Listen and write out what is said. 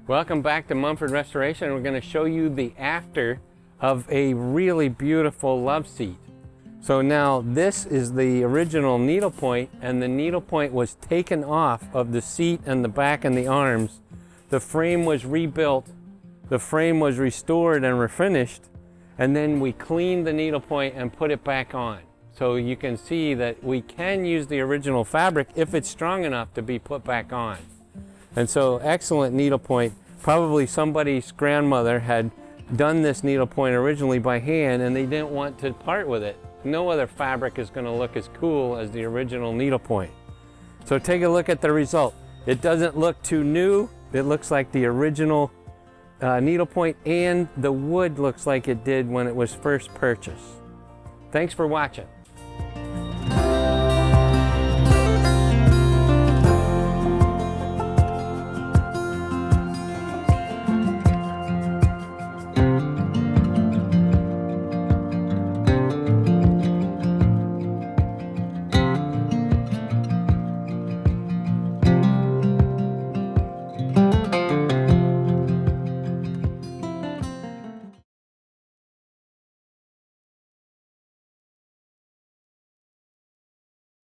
Welcome back to Mumford Restoration. We're going to show you the after of a really beautiful love seat. So now this is the original needlepoint, and the needlepoint was taken off of the seat and the back and the arms. The frame was rebuilt, the frame was restored and refinished, and then we cleaned the needlepoint and put it back on. So you can see that we can use the original fabric if it's strong enough to be put back on. And so excellent needlepoint. Probably somebody's grandmother had done this needlepoint originally by hand and they didn't want to part with it. No other fabric is going to look as cool as the original needlepoint. So take a look at the result. It doesn't look too new. It looks like the original needlepoint, and the wood looks like it did when it was first purchased. Thanks for watching.